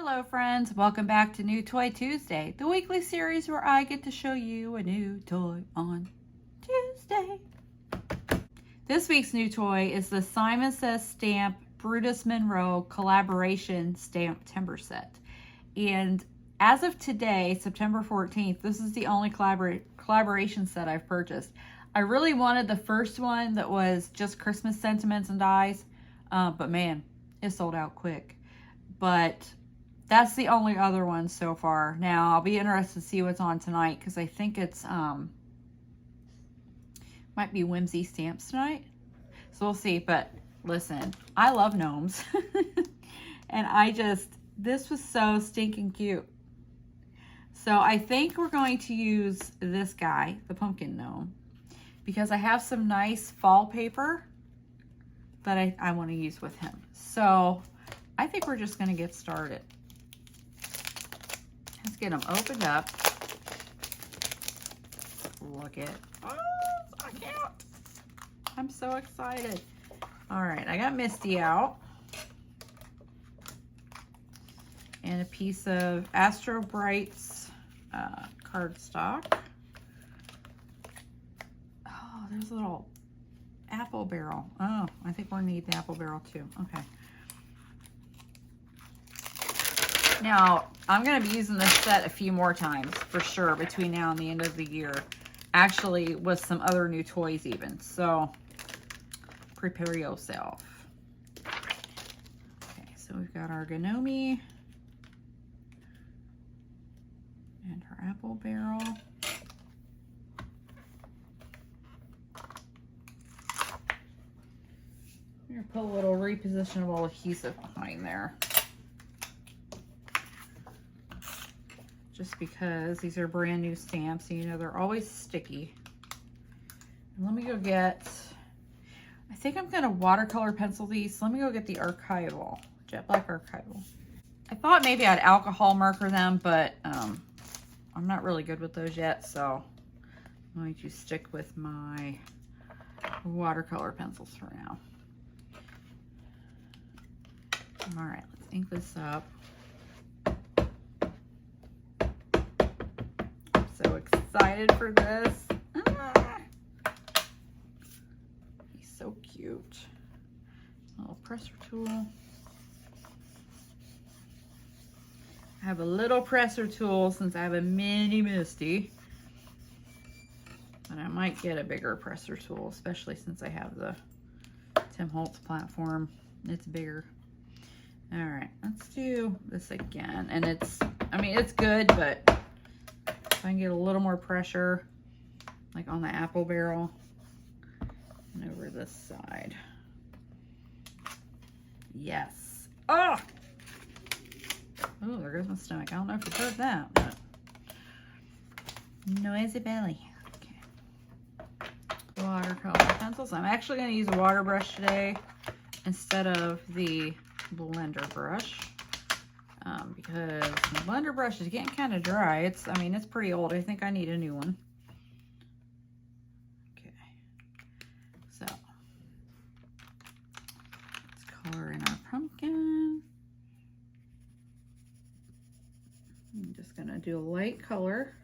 Hello friends, welcome back to New Toy Tuesday, the weekly series where I get to show you a new toy on Tuesday. This week's new toy is the Simon Says Stamp Brutus Monroe collaboration Stamptember set. And as of today, September 14th, this is the only collaboration set I've purchased. I really wanted the first one that was just Christmas sentiments and dies, but man, it sold out quick. But that's the only other one so far. Now, I'll be interested to see what's on tonight because I think it's, might be Whimsy Stamps tonight. So we'll see. But listen, I love gnomes. And this was so stinking cute. So I think we're going to use this guy, the pumpkin gnome, because I have some nice fall paper that I want to use with him. So I think we're just going to get started. Let's get them opened up. Look at, oh, I can't. I'm so excited. All right, I got Misty out. And a piece of Astro Brights cardstock. Oh, there's a little apple barrel. Oh, I think we're gonna need the apple barrel too. Okay. Now, I'm going to be using this set a few more times for sure between now and the end of the year. Actually, with some other new toys even. So, prepare yourself. Okay, so we've got our Gnome and our apple barrel. I'm going to put a little repositionable adhesive behind there. Just because these are brand new stamps, and you know they're always sticky. And let me go get, I think I'm gonna watercolor pencil these. Let me go get the archival, jet black archival. I thought maybe I'd alcohol marker them, but I'm not really good with those yet, so I'm going to stick with my watercolor pencils for now. All right, let's ink this up. So excited for this. He's so cute. A little presser tool. I have a little presser tool since I have a mini Misty. But I might get a bigger presser tool, especially since I have the Tim Holtz platform. It's bigger. All right, let's do this again. And it's good, but if I can get a little more pressure, like on the apple barrel and over this side. Yes. Oh! Oh, there goes my stomach. I don't know if you heard that, but noisy belly. Okay. Watercolor pencils. I'm actually going to use a water brush today instead of the blender brush. Because the blender brush is getting kind of dry. It's pretty old. I think I need a new one. Okay. So, let's color in our pumpkin. I'm just going to do a light color.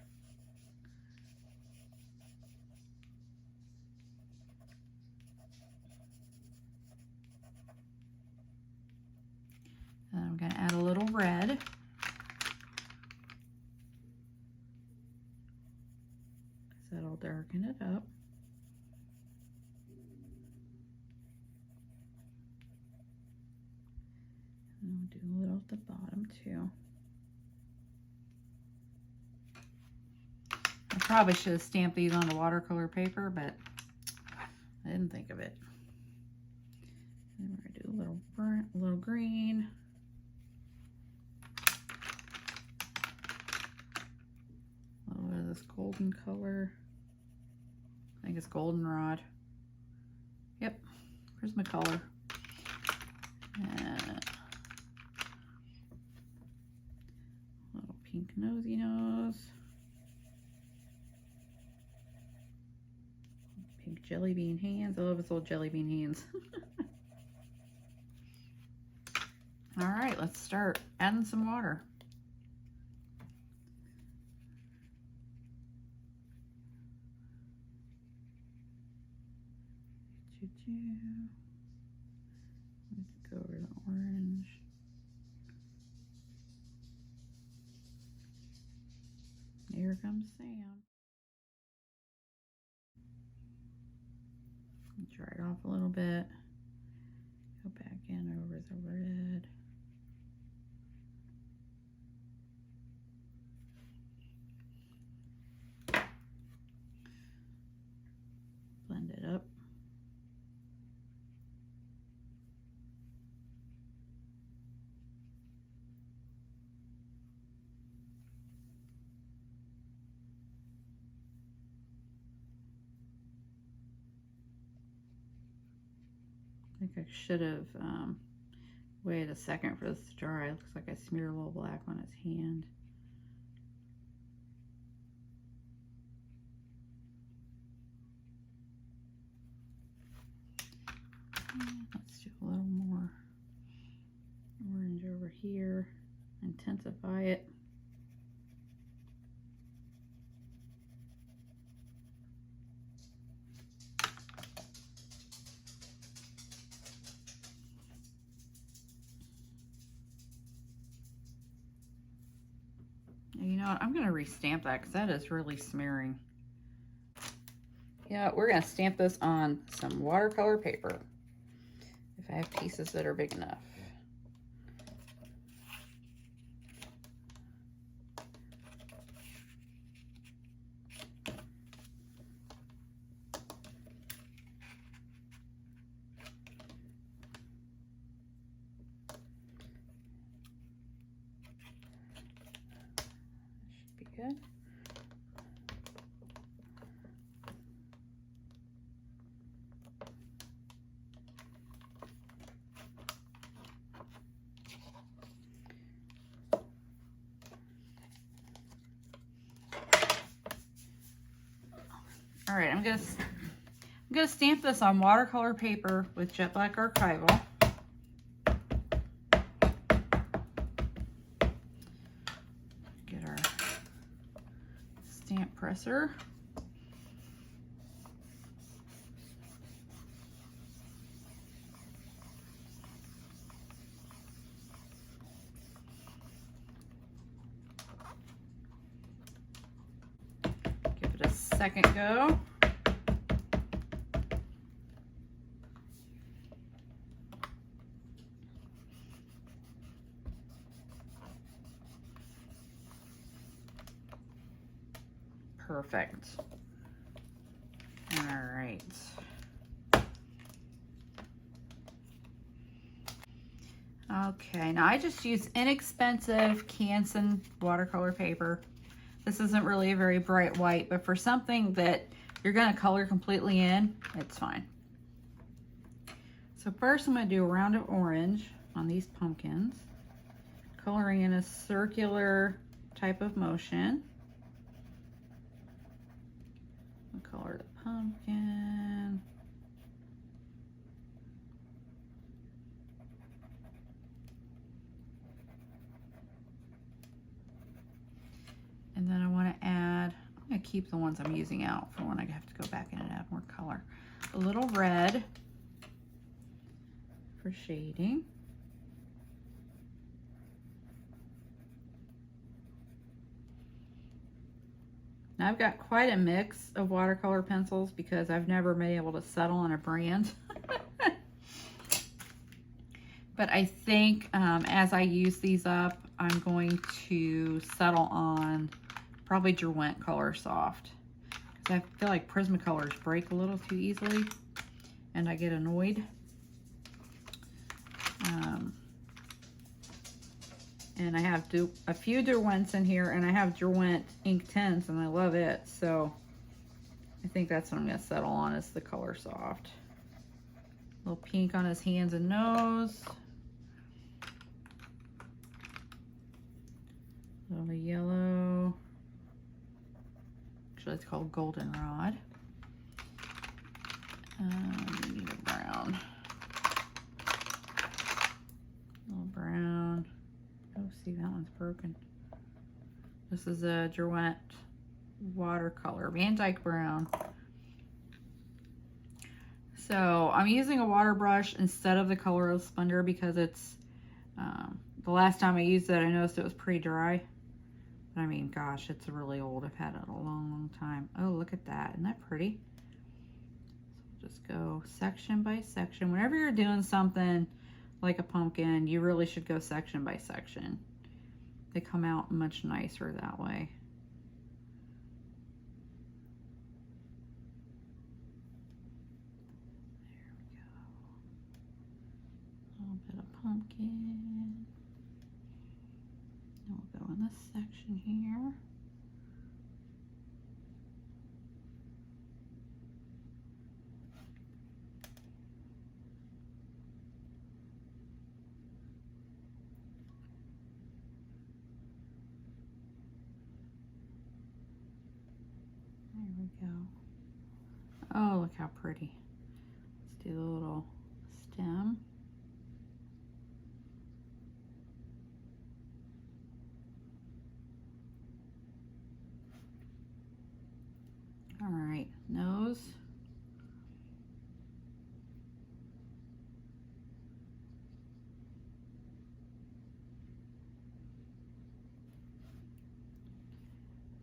And I'm going to add a little red. That'll darken it up. And I'll do a little at the bottom too. I probably should have stamped these on the watercolor paper, but I didn't think of it. And we're gonna do a little burnt, a little green. A little bit of this golden color. I think it's goldenrod. Yep, Prismacolor. And a little pink nosy nose. Pink jelly bean hands. I love his little jelly bean hands. All right, let's start adding some water. Let's go over the orange. Here comes Sam. Dry it off a little bit. Go back in over the red. Blend it up. I think I should have waited a second for this to dry. It looks like I smeared a little black on his hand. Let's do a little more orange over here, intensify it. You know what, I'm going to restamp that because that is really smearing. Yeah, we're going to stamp this on some watercolor paper if I have pieces that are big enough. Should be good. All right, I'm gonna stamp this on watercolor paper with Jet Black Archival. Get our stamp presser. Give it a second go. Perfect. All right. Okay, now I just use inexpensive Canson watercolor paper. This isn't really a very bright white, but for something that you're going to color completely in, it's fine. So first I'm going to do a round of orange on these pumpkins, coloring in a circular type of motion. I'll color the pumpkin. And then I want to add, I'm going to keep the ones I'm using out for when I have to go back in and add more color. A little red for shading. Now I've got quite a mix of watercolor pencils because I've never been able to settle on a brand. But I think as I use these up, I'm going to settle on probably Derwent Color Soft. Because I feel like Prismacolors break a little too easily and I get annoyed. And I have a few Derwents in here, and I have Derwent ink tints, and I love it. So I think that's what I'm going to settle on, is the Color Soft. A little pink on his hands and nose. A little yellow. Actually, it's called Goldenrod. We need a brown. A little brown. This is a Derwent watercolor, Van Dyke Brown. So I'm using a water brush instead of the Colorless Splendor because it's, the last time I used it, I noticed it was pretty dry. But I mean, gosh, it's really old. I've had it a long, long time. Oh, look at that. Isn't that pretty? So just go section by section. Whenever you're doing something like a pumpkin, you really should go section by section. They come out much nicer that way. Pumpkin. We'll go in this section here. There we go. Oh, look how pretty. Let's do the little stem. All right, nose.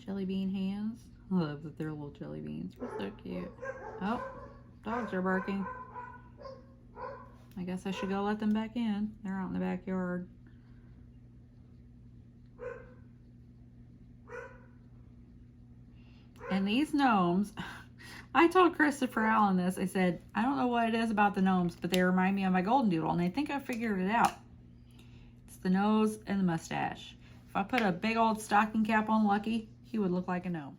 Jelly bean hands. I love that they're little jelly beans. They're so cute. Oh, dogs are barking. I guess I should go let them back in. They're out in the backyard. And these gnomes, I told Christopher Allen this. I said, I don't know what it is about the gnomes, but they remind me of my golden doodle. And I think I figured it out. It's the nose and the mustache. If I put a big old stocking cap on Lucky, he would look like a gnome.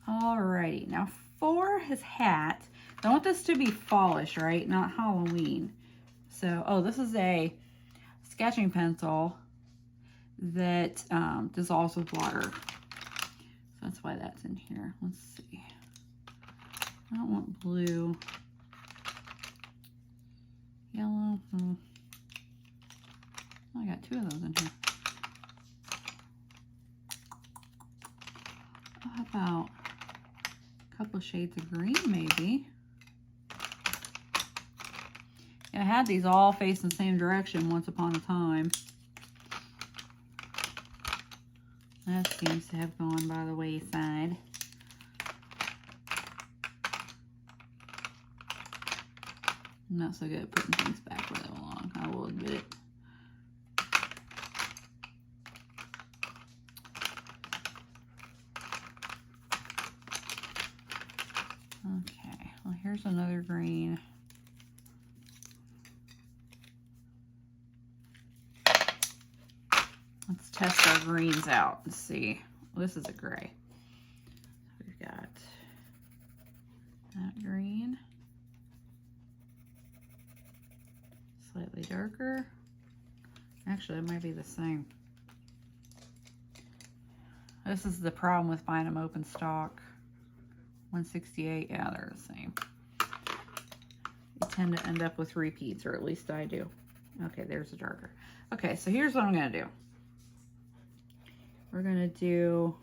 Alrighty, now for his hat, I want this to be fallish, right? Not Halloween. So, oh, this is a sketching pencil that dissolves with water. That's why that's in here. Let's see. I don't want blue. Yellow. Oh, I got two of those in here. How about a couple of shades of green, maybe? Yeah, I had these all facing the same direction once upon a time. That seems to have gone by the wayside. I'm not so good at putting things back where they belong, I will admit it. Okay, well here's another green. Let's test our greens out and see. Well, this is a gray. We've got that green. Slightly darker. Actually, it might be the same. This is the problem with buying them open stock. 168, yeah, they're the same. You tend to end up with repeats, or at least I do. Okay, there's a darker. Okay, so here's what I'm gonna do. We're gonna do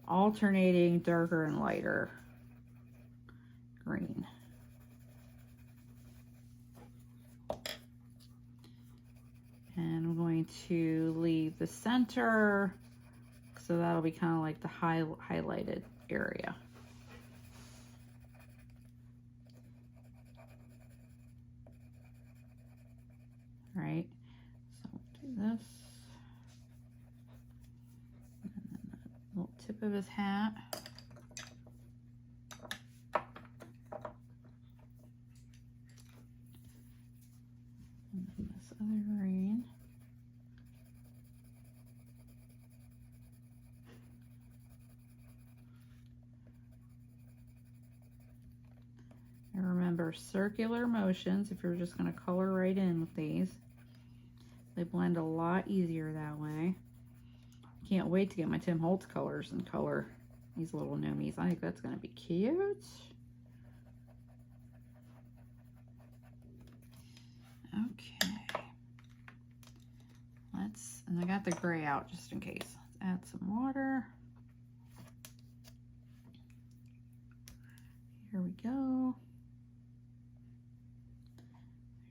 alternating darker and lighter green. And I'm going to leave the center, so that'll be kind of like the highlighted area. All right, so we'll do this. Little tip of his hat. And then this other green. And remember, circular motions, if you're just going to color right in with these. They blend a lot easier that way. Can't wait to get my Tim Holtz colors and color these little gnomies. I think that's going to be cute. Okay. And I got the gray out just in case. add some water. Here we go.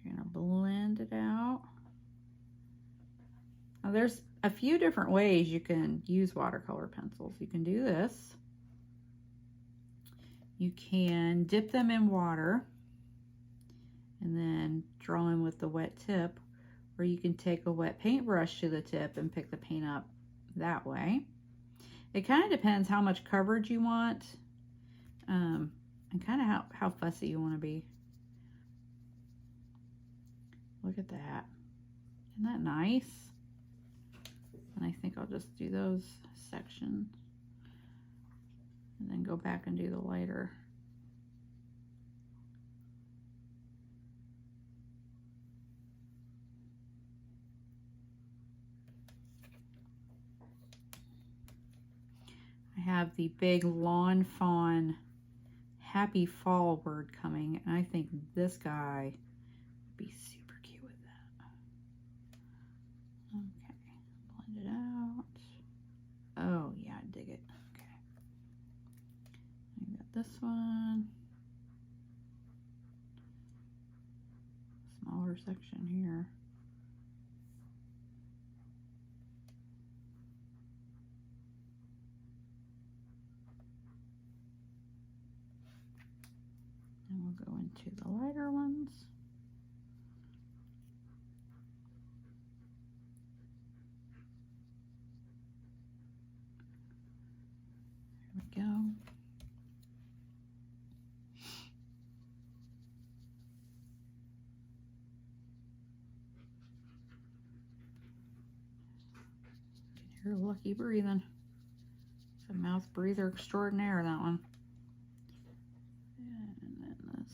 You're gonna blend it out. Now there's a few different ways you can use watercolor pencils. You can do this. You can dip them in water and then draw in with the wet tip, or you can take a wet paintbrush to the tip and pick the paint up that way. It kind of depends how much coverage you want, and kind of how fussy you want to be. Look at that. Isn't that nice? And I think I'll just do those sections and then go back and do the lighter. I have the big lawn fawn happy fall bird coming, and I think this guy would be super cute with that. Okay, blend it out. Oh yeah, I dig it. Okay, I got this one. Smaller section here. And we'll go into the lighter ones. There we go. You're lucky breathing. It's a mouth breather extraordinaire, that one. And then this.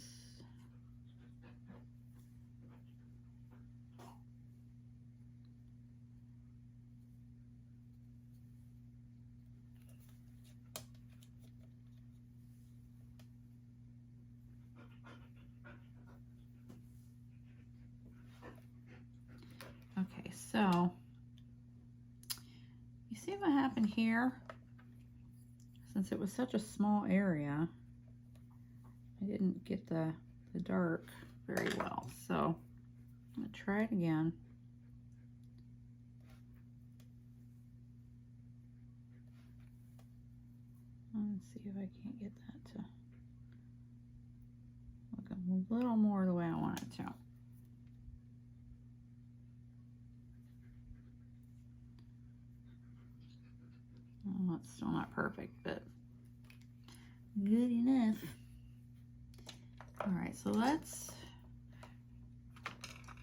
Okay, so you see what happened here? Since it was such a small area, I didn't get the dark very well. So I'm gonna try it again. Let's see if I can't get that to look a little more the way I want it to. Well, it's still not perfect, but good enough. All right, so let's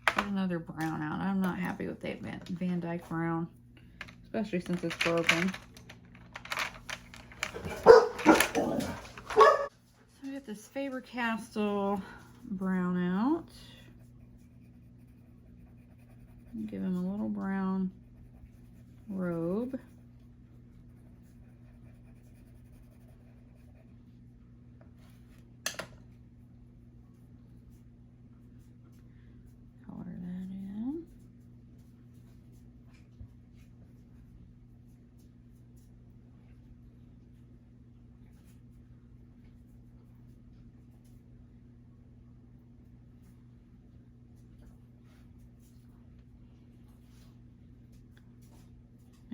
get another brown out. I'm not happy with that Van Dyke brown, especially since it's broken. So we get this Faber-Castell brown out. Give him a little brown robe. Color that in.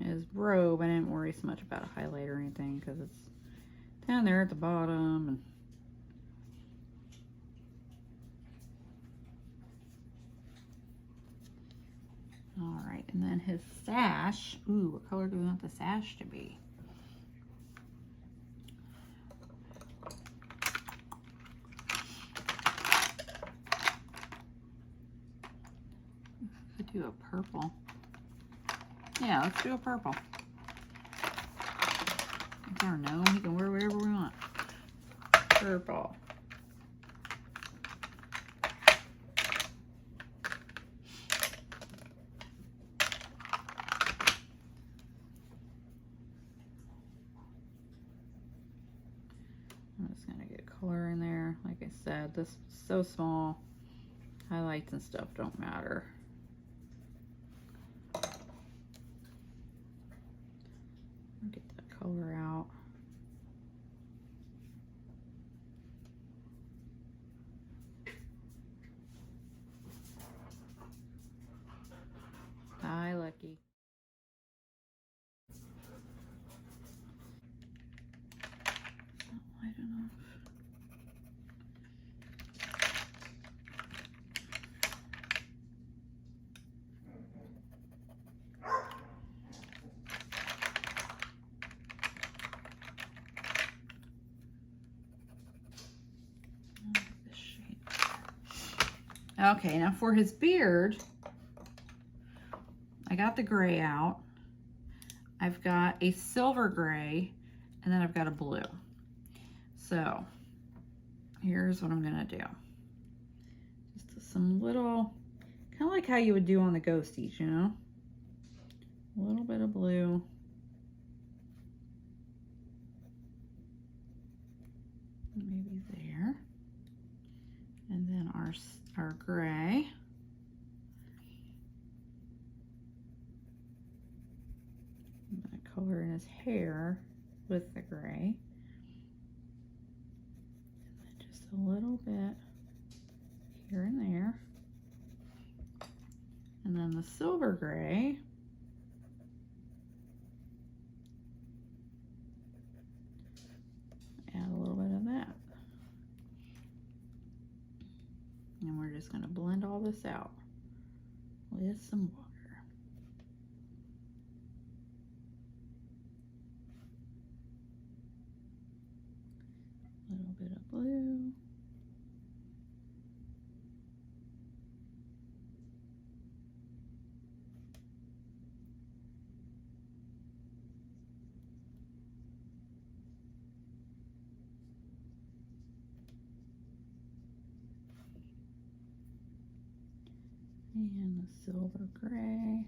His robe, I didn't worry so much about a highlight or anything because it's down there at the bottom. And all right, and then his sash. Ooh, what color do we want the sash to be? We could do a purple. Yeah, let's do a purple. It's our gnome. He can wear whatever we want. Purple. I'm just gonna get color in there. Like I said, this is so small. Highlights and stuff don't matter. color out. Hi, Lucky. I don't know. Okay, now for his beard, I got the gray out. I've got a silver gray, and then I've got a blue. So here's what I'm gonna do. Just some little, kind of like how you would do on the ghosties, you know? A little bit of blue. Maybe there. And then our gray. I'm gonna color in his hair with the gray. And then just a little bit here and there. And then the silver gray. Add a little bit of that. And we're just going to blend all this out with some water. A little bit of blue. And the silver gray.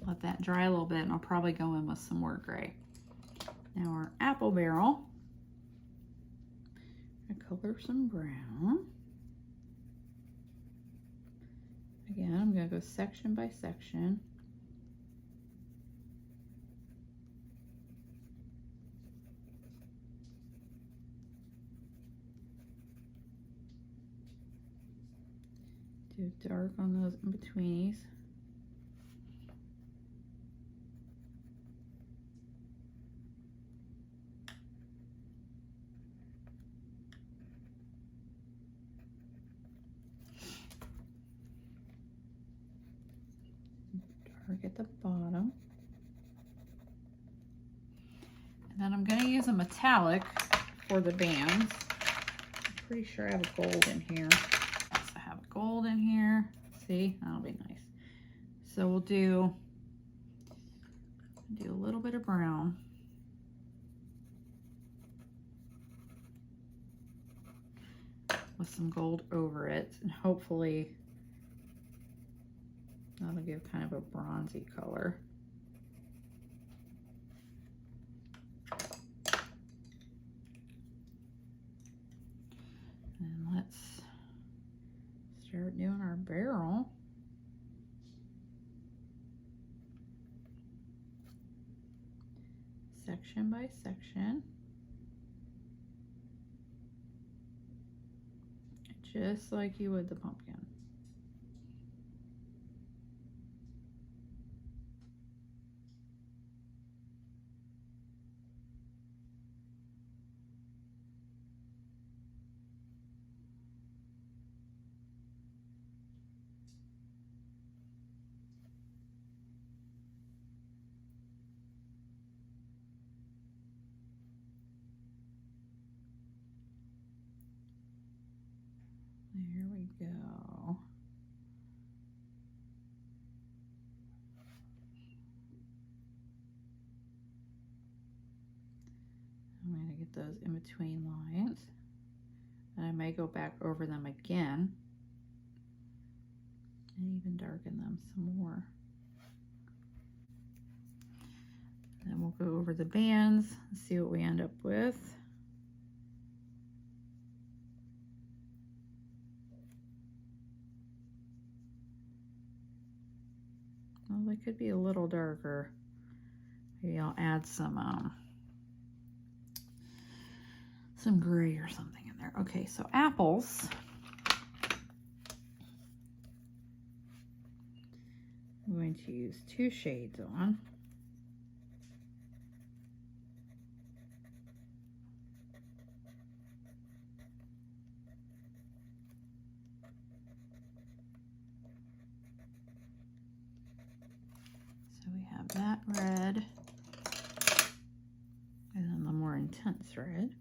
Let that dry a little bit, and I'll probably go in with some more gray. Now our apple barrel. I color some brown. Again, I'm going to go section by section. Do dark on those in-betweenies. Dark at the bottom. And then I'm going to use a metallic for the bands. I'm pretty sure I have a gold in here. Gold in here. See, that'll be nice. So we'll do a little bit of brown. With some gold over it, and hopefully that'll give kind of a bronzy color. And let's start doing our barrel. Section by section. Just like you would the pumpkin. There we go. I'm going to get those in between lines. And I may go back over them again and even darken them some more. Then we'll go over the bands and see what we end up with. it could be a little darker. Maybe I'll add some gray or something in there. Okay, so apples. I'm going to use 2 shades on. So we have that red, and then the more intense red.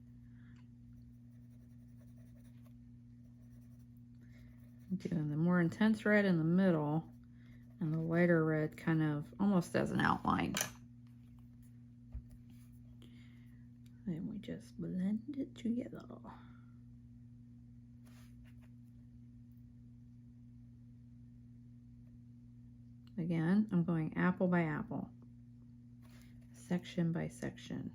I'm doing the more intense red in the middle, and the lighter red kind of almost as an outline. Then we just blend it together. Again, I'm going apple by apple, section by section.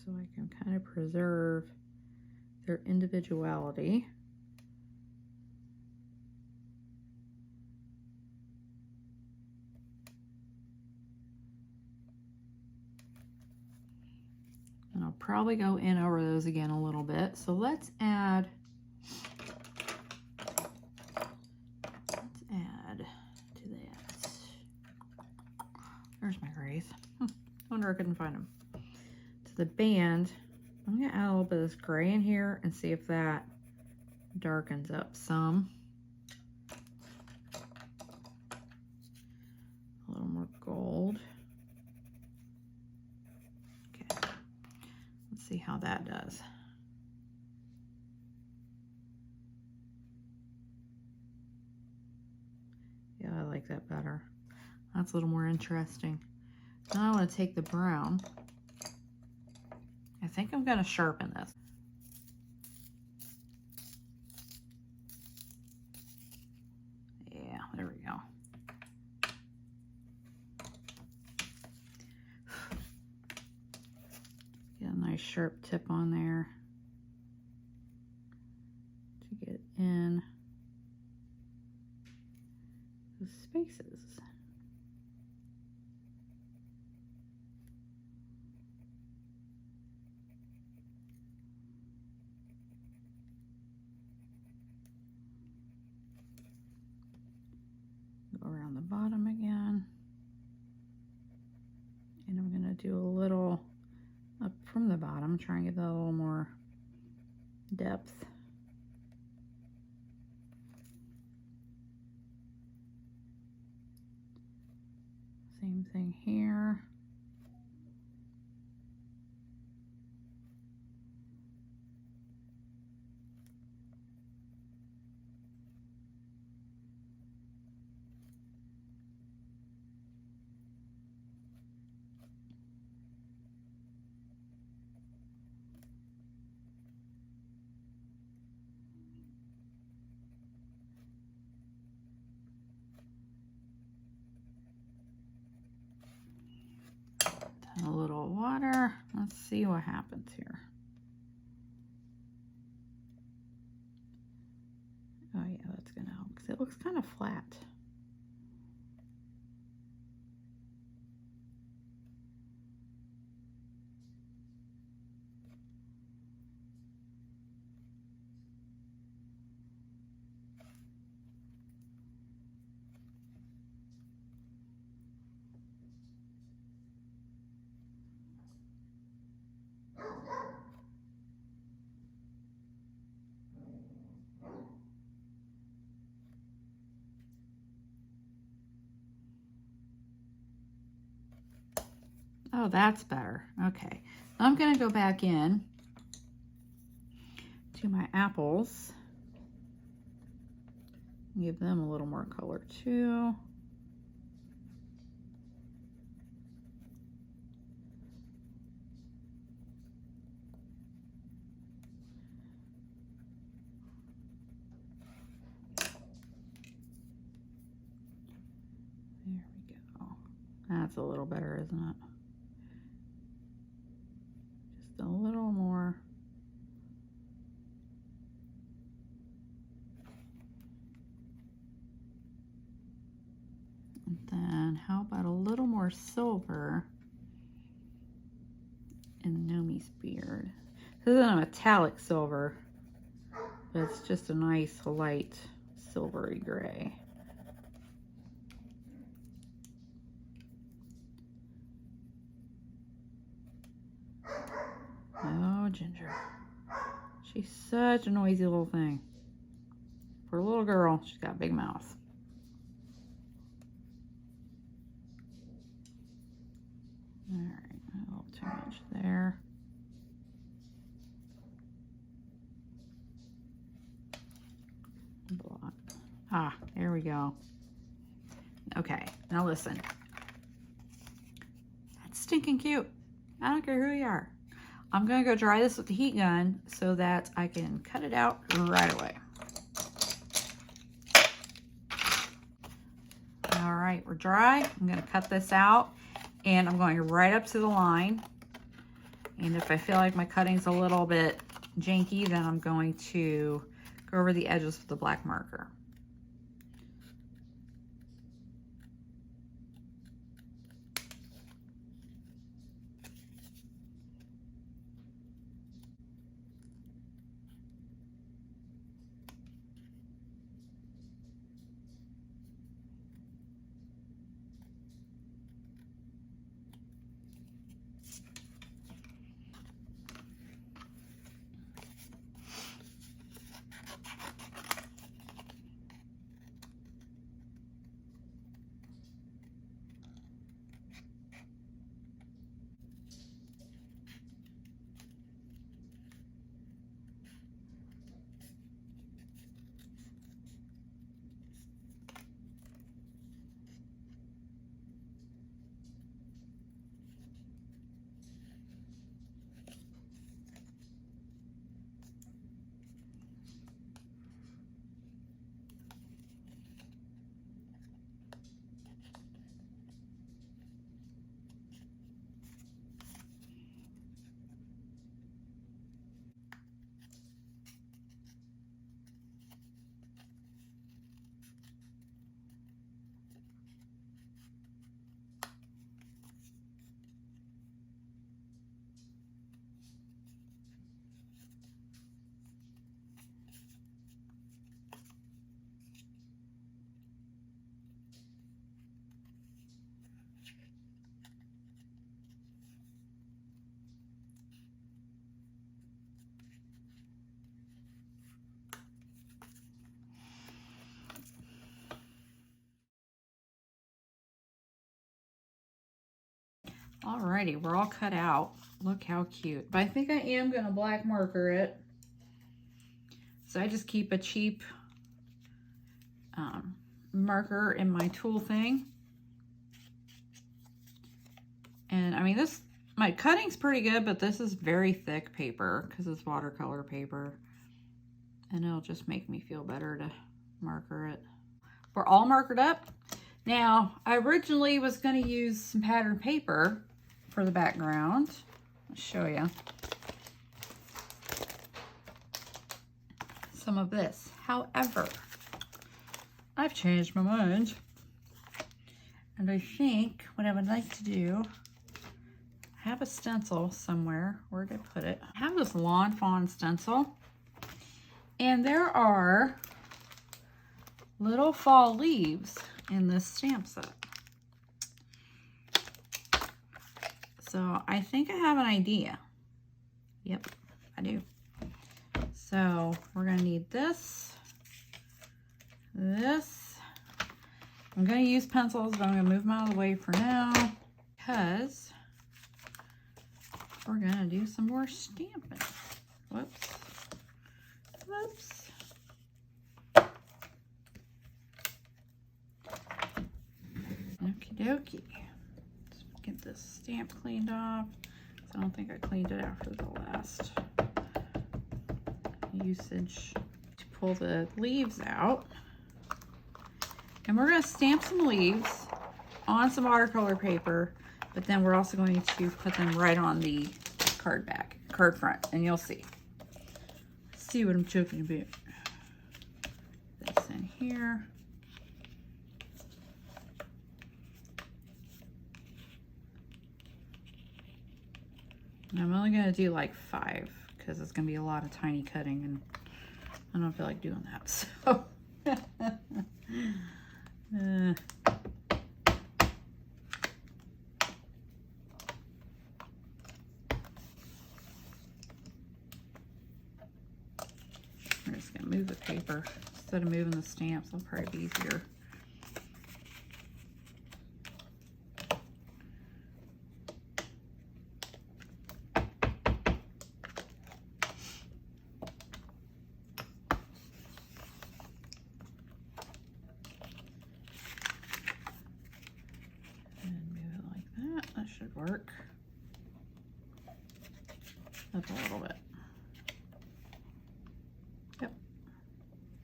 So I can kind of preserve their individuality. And I'll probably go in over those again a little bit. So let's add to that. There's my grays. I wonder I couldn't find them. To the band, I'm gonna add a little bit of this gray in here and see if that darkens up some. A little more gold. Okay, let's see how that does. Yeah, I like that better. That's a little more interesting. Now I want to take the brown. I think I'm going to sharpen this. Yeah, there we go. Get a nice sharp tip on there to get in those spaces. Go around the bottom again. And I'm going to do a little up from the bottom, try and give that a little more depth. Same thing here. A little water. Let's see what happens here. Oh yeah, that's gonna help because it looks kind of flat. Oh, that's better. Okay, I'm gonna go back in to my apples. Give them a little more color too. That's a little better, isn't it? Just a little more. And then how about a little more silver in Nomi's beard? This isn't a metallic silver, but it's just a nice light silvery gray. Oh, Ginger. She's such a noisy little thing. For a little girl, she's got a big mouth. All right, a little too much there. Block. Ah, there we go. Okay, now listen. That's stinking cute. I don't care who you are. I'm gonna go dry this with the heat gun so that I can cut it out right away. All right, we're dry. I'm gonna cut this out and I'm going right up to the line. And if I feel like my cutting's a little bit janky, then I'm going to go over the edges with the black marker. Alrighty, we're all cut out. Look how cute. But I think I am gonna black marker it. So I just keep a cheap marker in my tool thing. And I mean, my cutting's pretty good, but this is very thick paper because it's watercolor paper. And it'll just make me feel better to marker it. We're all markered up. Now, I originally was going to use some pattern paper for the background. I'll show you some of this. However, I've changed my mind. And I think what I would like to do, I have a stencil somewhere. Where did I put it? I have this Lawn Fawn stencil. And there are little fall leaves in this stamp set. So I think I have an idea. Yep, I do. So we're gonna need this. I'm gonna use pencils, but I'm gonna move them out of the way for now because we're gonna do some more stamping. Whoops. Whoops. Okie dokie. Let's get this stamp cleaned off. I don't think I cleaned it after the last usage. To pull the leaves out. And we're going to stamp some leaves on some watercolor paper, but then we're also going to put them right on the card front, and you'll see. See what I'm talking about. This in here. And I'm only gonna do like 5 because it's gonna be a lot of tiny cutting, and I don't feel like doing that. So. I'm just gonna move the paper instead of moving the stamps. It'll probably be easier. Should work. Up a little bit. Yep.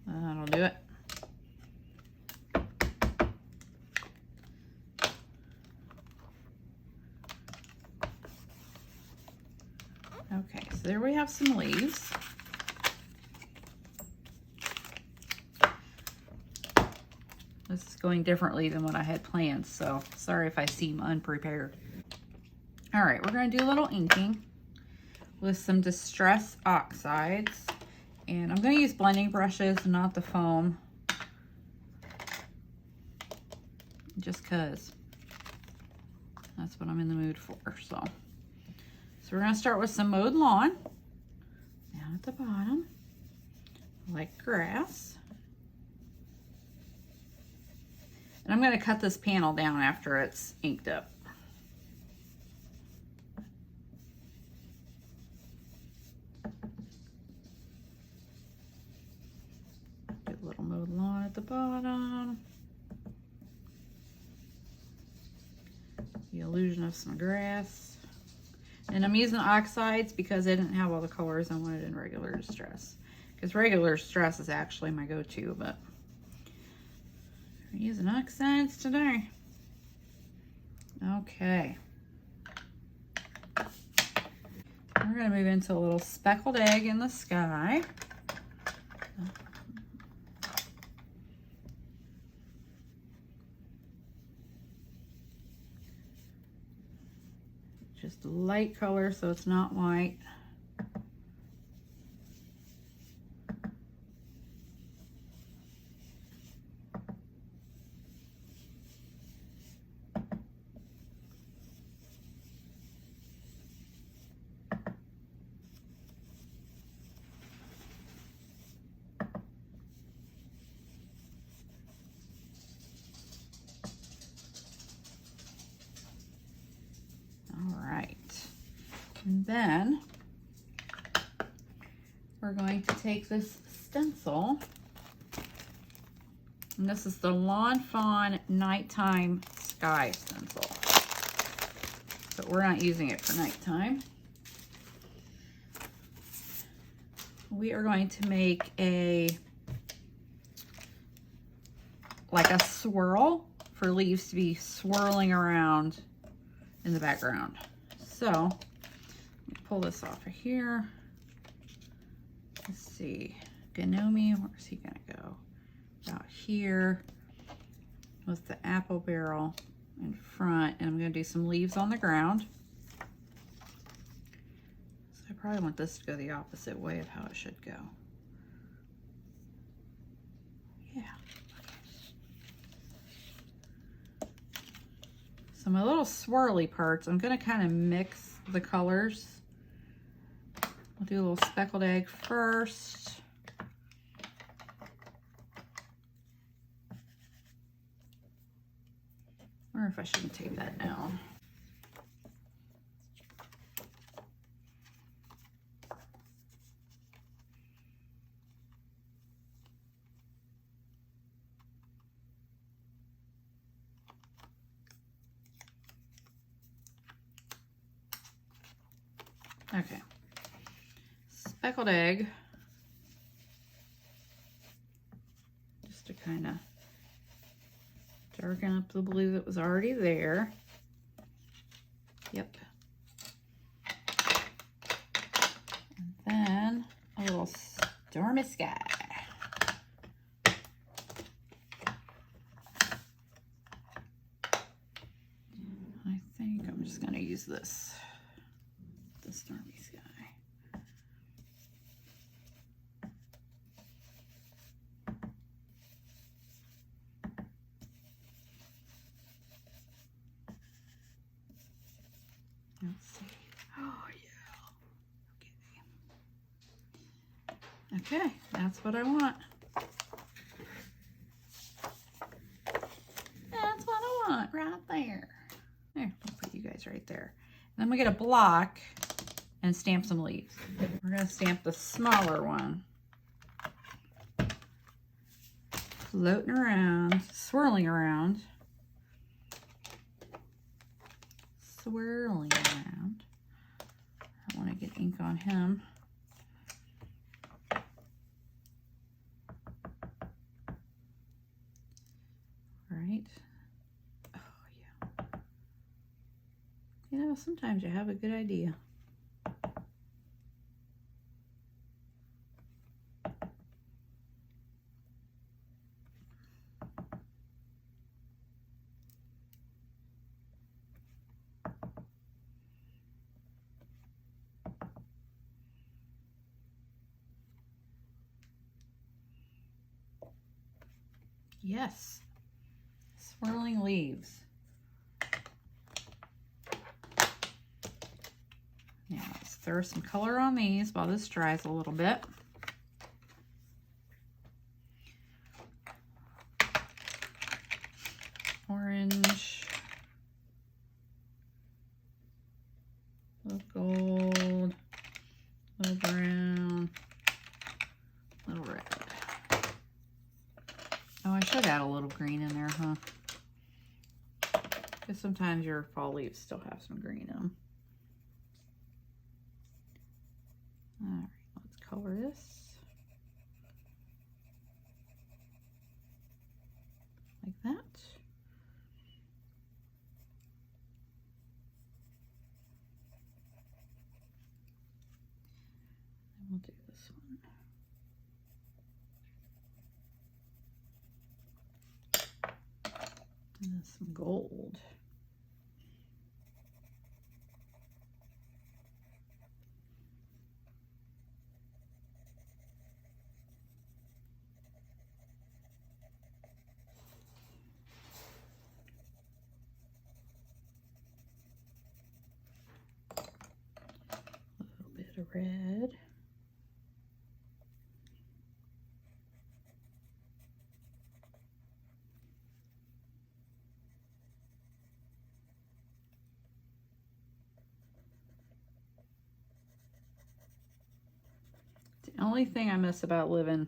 That'll do it. Okay, so there we have some leaves. This is going differently than what I had planned, so sorry if I seem unprepared. All right, we're going to do a little inking with some Distress Oxides. And I'm going to use blending brushes, not the foam. Just because that's what I'm in the mood for. So we're going to start with some mowed lawn. Down at the bottom, like grass. And I'm going to cut this panel down after it's inked up. At the bottom, the illusion of some grass, and I'm using oxides because I didn't have all the colors I wanted in regular Distress, because regular Distress is actually my go-to, but we're using oxides today. Okay, we're going to move into a little speckled egg in the sky. Just a light color so it's not white. And then we're going to take this stencil, and this is the Lawn Fawn Nighttime Sky stencil, but we're not using it for nighttime. We are going to make like a swirl for leaves to be swirling around in the background. So pull this off of here. Let's see, Gnome, where's he gonna go? About here with the apple barrel in front, and I'm gonna do some leaves on the ground. So I probably want this to go the opposite way of how it should go. Yeah. So my little swirly parts, I'm gonna kind of mix the colors. I'll do a little speckled egg first. I wonder if I shouldn't take that down. Okay. Speckled egg, just to kind of Darken up the blue that was already there. Yep. And then a little stormy sky. I think I'm just going to use this, the stormy sky. Let's see. Oh, yeah. Okay, that's what I want. That's what I want right there. There, I'll put you guys right there. And then we get a block and stamp some leaves. We're going to stamp the smaller one. Floating around, swirling around. Swirling around. I want to get ink on him. Right. Oh, yeah. You know, sometimes you have a good idea. Yes, swirling leaves. Now let's throw some color on these while this dries a little bit. Orange, a little gold, a little brown, a little red. Oh, I should add a little green in there, huh? Because sometimes your fall leaves still have some green in them. All right, let's color this. Like that. And we'll do this one. And some gold. A little bit of red. The only thing I miss about living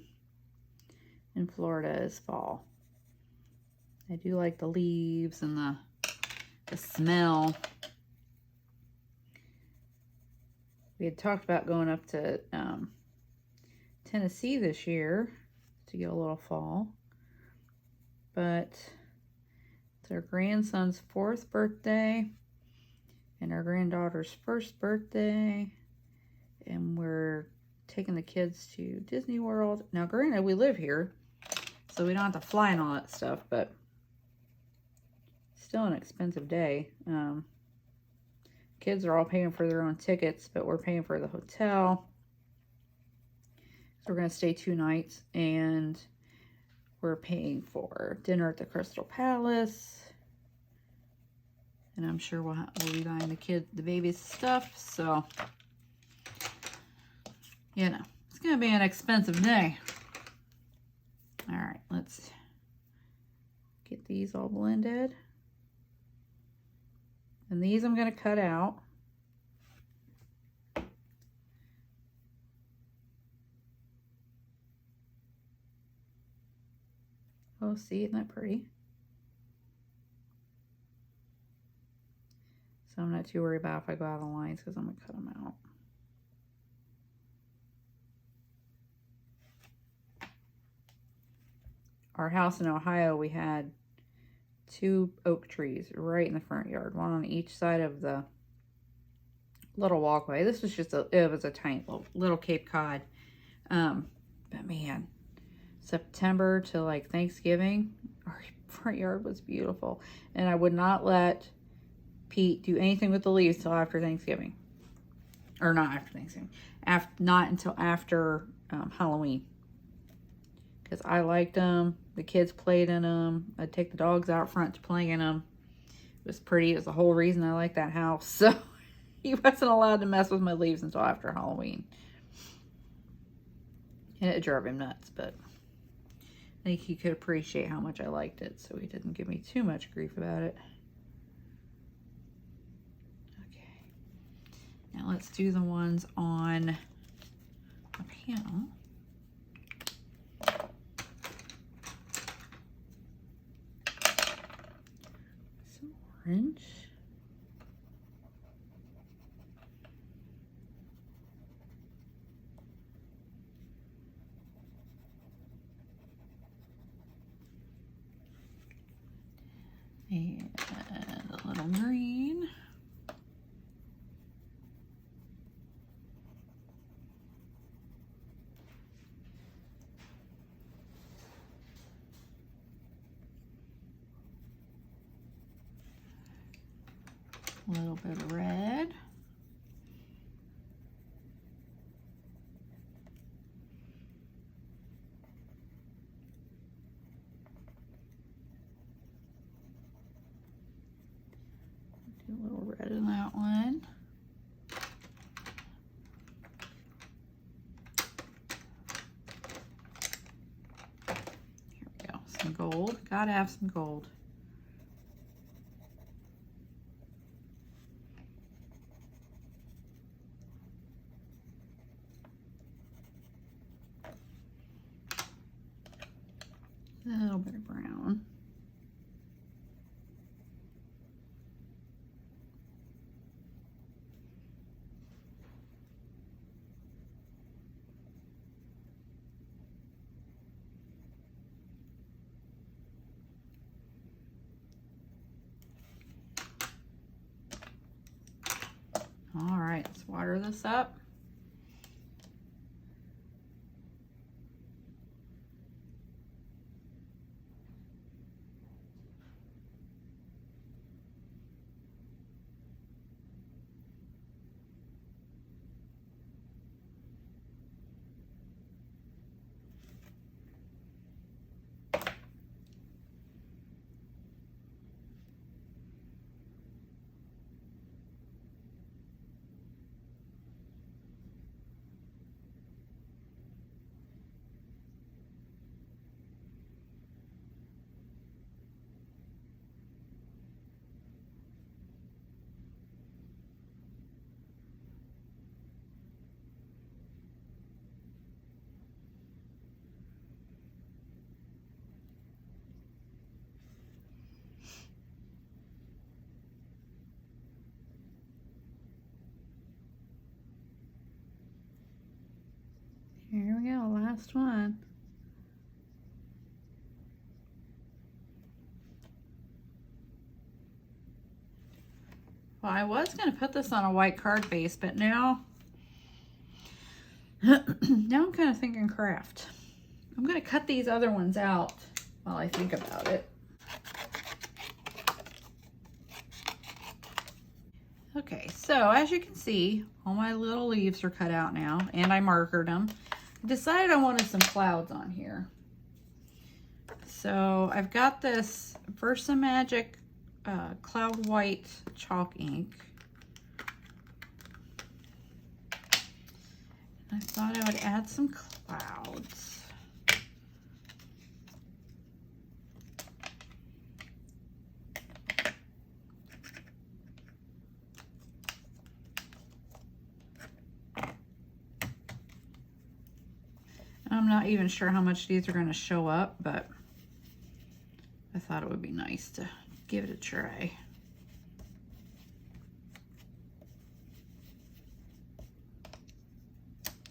in Florida is fall. I do like the leaves and the smell. We had talked about going up to Tennessee this year to get a little fall, but it's our grandson's 4th birthday and our granddaughter's 1st birthday, and we're taking the kids to Disney World. Now, granted, we live here, so we don't have to fly and all that stuff, but still an expensive day. Kids are all paying for their own tickets, but we're paying for the hotel. So we're going to stay 2 nights, and we're paying for dinner at the Crystal Palace. And I'm sure we'll be buying the baby's stuff, so you know, it's going to be an expensive day. All right, let's get these all blended. And these I'm going to cut out. Oh, see, isn't that pretty? So I'm not too worried about if I go out of the lines because I'm going to cut them out. Our house in Ohio, we had 2 oak trees right in the front yard, one on each side of the little walkway. This was just it was a tiny little Cape Cod. But man, September to like Thanksgiving, our front yard was beautiful. And I would not let Pete do anything with the leaves till after Thanksgiving. Or not after Thanksgiving. Not until after Halloween. Because I liked them. The kids played in them. I'd take the dogs out front to play in them. It was pretty. It was the whole reason I liked that house. So he wasn't allowed to mess with my leaves until after Halloween. And it drove him nuts, but I think he could appreciate how much I liked it, so he didn't give me too much grief about it. Okay. Now let's do the ones on the panel. Some orange. And a little green. A little bit of red. Do a little red in that one. Here we go. Some gold. Gotta have some gold. A little bit of brown. All right, let's water this up. Here we go, last one. Well, I was going to put this on a white card base, but now, now I'm kind of thinking craft. I'm going to cut these other ones out while I think about it. Okay, so as you can see, all my little leaves are cut out now, and I markered them. I decided I wanted some clouds on here. So I've got this Versa Magic Cloud White chalk ink. I thought I would add some clouds. I'm not even sure how much these are going to show up, but I thought it would be nice to give it a try.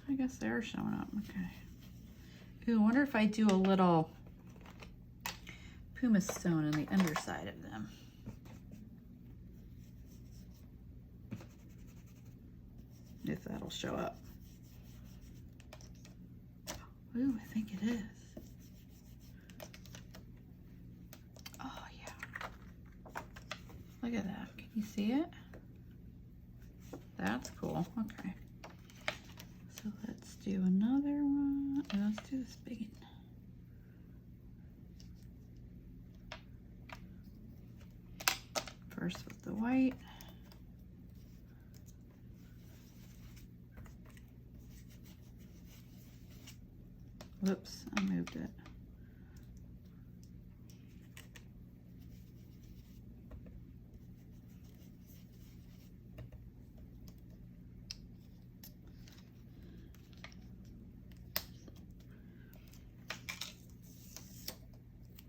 I guess they are showing up. Okay. Ooh, I wonder if I do a little pumice stone in the underside of them. If that'll show up. Ooh, I think it is. Oh, yeah. Look at that. Can you see it? That's cool. Okay. So let's do another one. Let's do this big one. First with the white. Whoops, I moved it.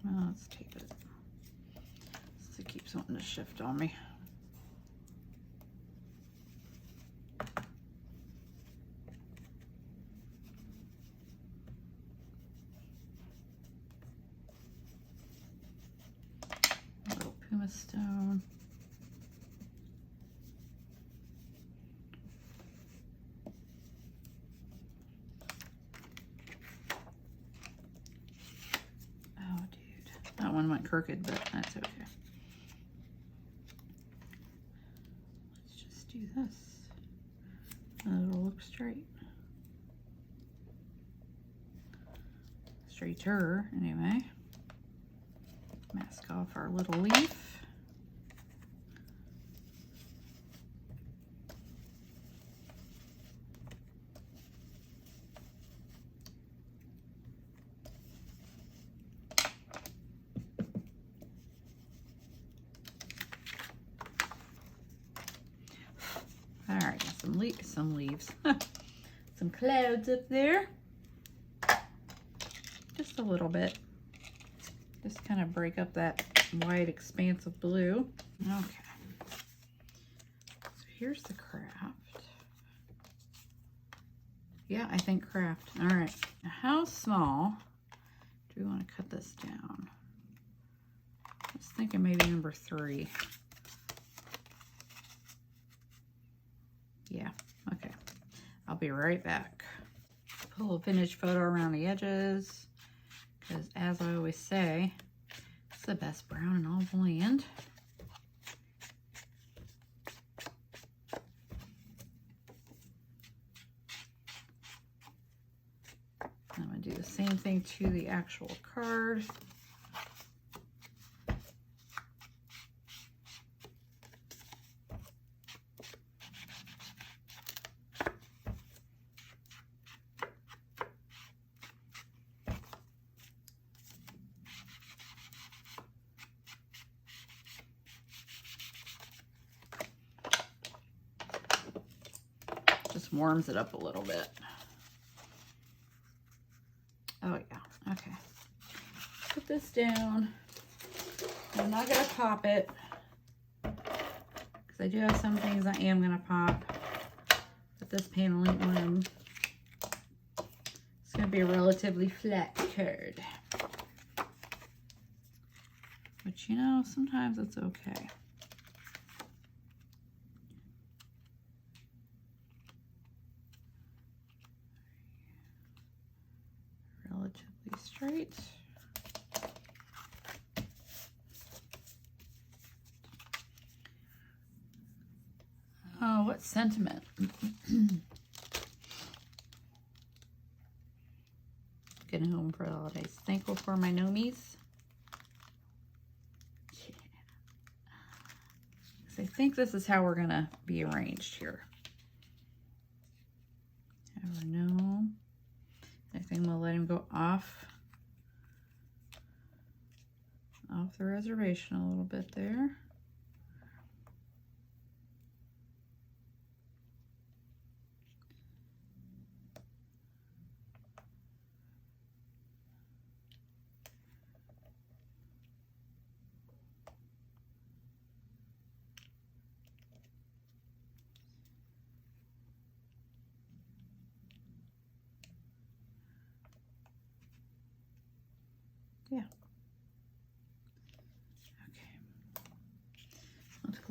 Well, let's tape it. It keeps wanting to shift on me. Stone. Oh, dude. That one went crooked, but that's okay. Let's just do this. It'll look straight. Straighter, anyway. Mask off our little leaf. All right, got some leaves, some clouds up there. Just a little bit. Just kind of break up that wide expanse of blue. Okay. So here's the craft. Yeah, I think craft. All right. Now how small do we want to cut this down? I was thinking maybe number 3. Yeah, okay. I'll be right back. Pull a vintage photo around the edges, because as I always say, it's the best brown in all the land. I'm going to do the same thing to the actual card. Warms it up a little bit. Oh yeah, okay. Put this down. I'm not gonna pop it because I do have some things I am gonna pop, but this paneling one is gonna be a relatively flat card, which, you know, sometimes it's okay. Relatively straight. Oh, what sentiment? Getting home for the holidays. Thankful for my nomies. Yeah. So I think this is how we're gonna be arranged here. Never know. I think we'll let him go off the reservation a little bit there. Yeah.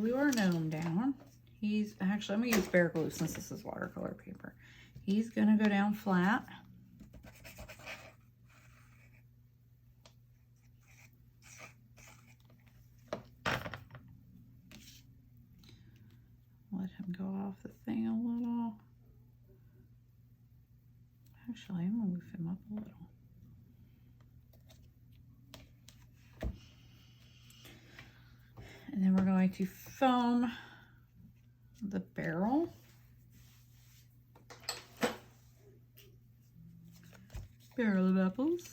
glue our gnome down. He's actually, I'm going to use Bear Glue since this is watercolor paper. He's going to go down flat. Let him go off the thing a little. Actually, I'm going to move him up a little. And then we're going to foam the barrel. Barrel of apples.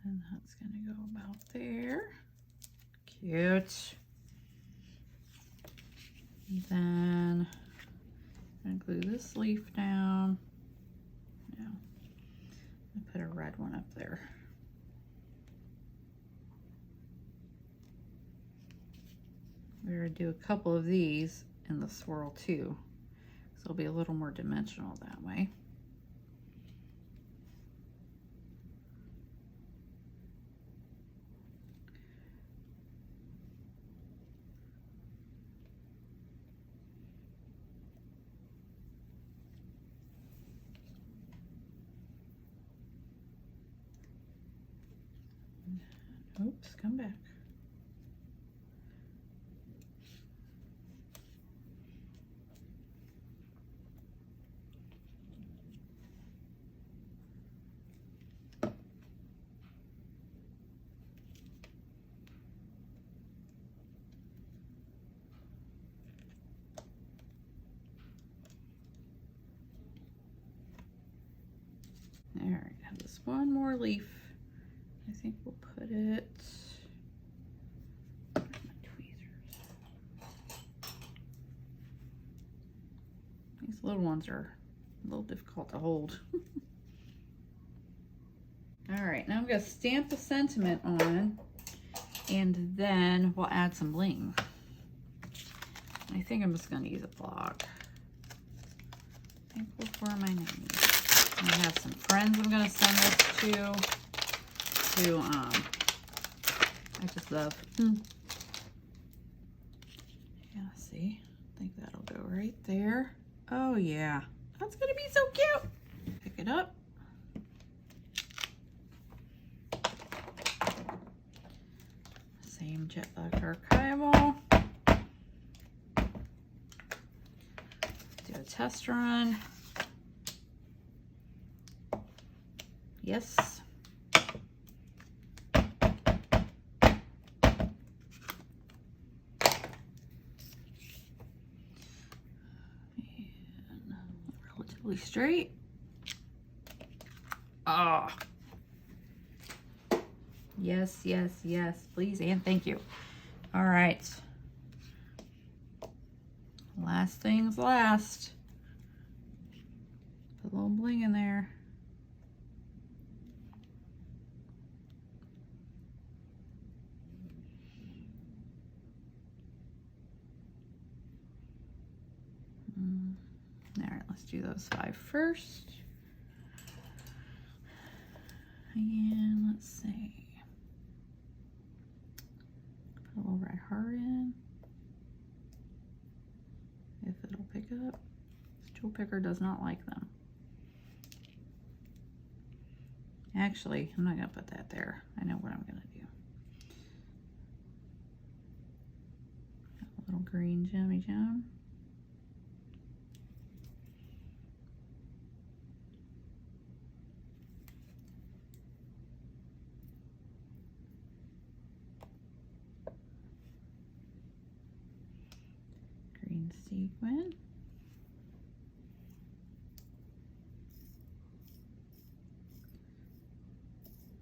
And that's going to go about there. Cute. And then I'm going to glue this leaf down. No. I'm going to put a red one up there. We're going to do a couple of these in the swirl too. So it'll be a little more dimensional that way. Oops, come back. All right, I have this one more leaf. I think we'll put it. Where's my tweezers? These little ones are a little difficult to hold. All right, now I'm going to stamp the sentiment on, and then we'll add some bling. I think I'm just going to use a block. Thankful for my name. I have some friends I'm going to send this to I just love. Yeah, see? I think that'll go right there. Oh yeah, that's going to be so cute. Pick it up. Same Jet Black Archival. Do a test run. Yes. And relatively straight. Oh. Yes, yes, yes, please and thank you. All right. Last things last. Put a little bling in there. All right, let's do those 5 first. And let's see. Put a little red heart in. If it'll pick up. This jewel picker does not like them. Actually, I'm not going to put that there. I know what I'm going to do. A little green jummy jam. Green sequin.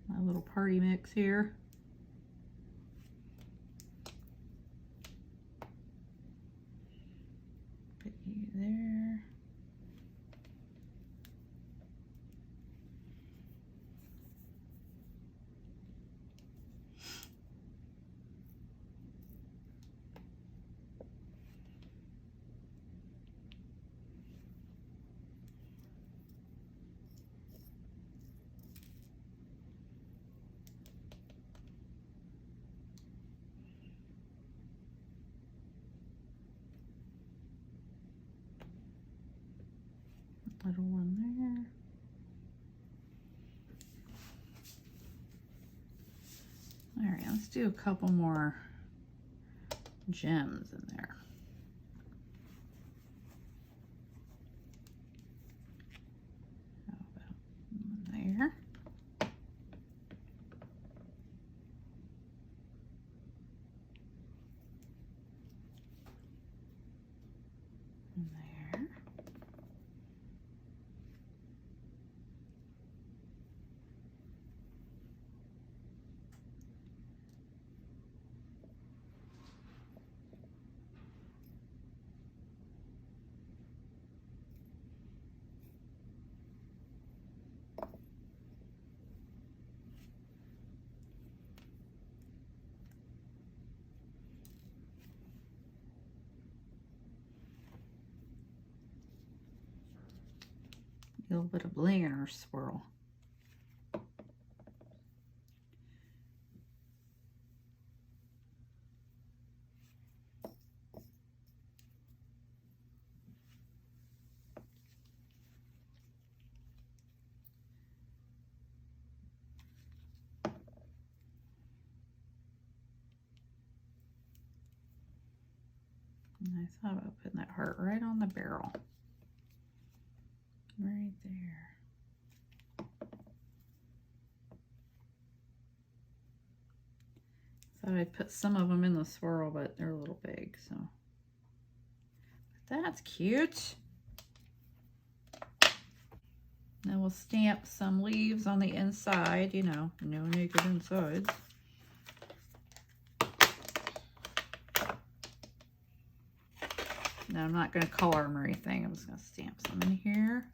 My little party mix here. Put you there. little one there. All right, let's do a couple more gems in there. How about one there? And there. A little bit of bling in our swirl. And I thought about putting that heart right on the barrel. Right there. Thought I'd put some of them in the swirl, but they're a little big, so. But that's cute. Then we'll stamp some leaves on the inside, you know, no naked insides. Now I'm not going to color them or anything. I'm just going to stamp some in here.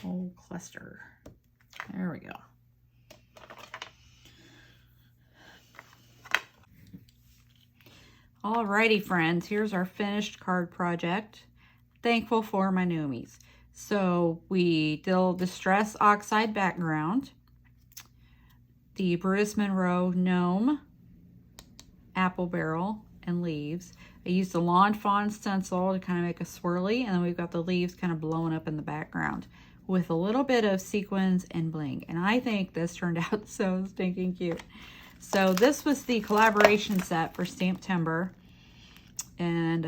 Whole cluster. There we go. Alrighty, friends, here's our finished card project. Thankful for my Noomies. So we did a Distress Oxide background, the Brutus Monroe gnome, apple barrel, and leaves. I used a lawn fawn stencil to kind of make a swirly, and then we've got the leaves kind of blowing up in the background with a little bit of sequins and bling. And I think this turned out so stinking cute. So this was the collaboration set for Stamptember. And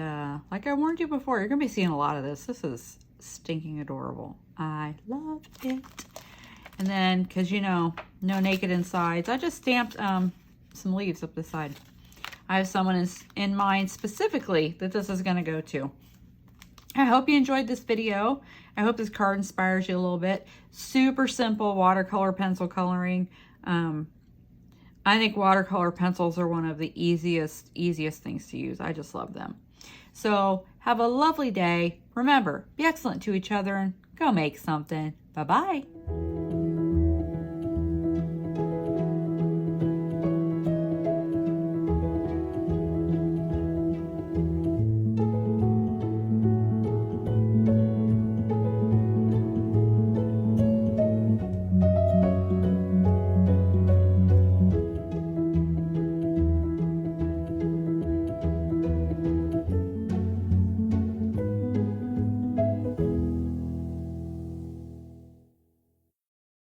like I warned you before, you're going to be seeing a lot of this. This is stinking adorable. I love it. And then, because you know, no naked insides, I just stamped some leaves up the side. I have someone in mind specifically that this is going to go to. I hope you enjoyed this video. I hope this card inspires you a little bit. Super simple watercolor pencil coloring. I think watercolor pencils are one of the easiest things to use. I just love them. So have a lovely day. Remember, be excellent to each other and go make something. Bye-bye.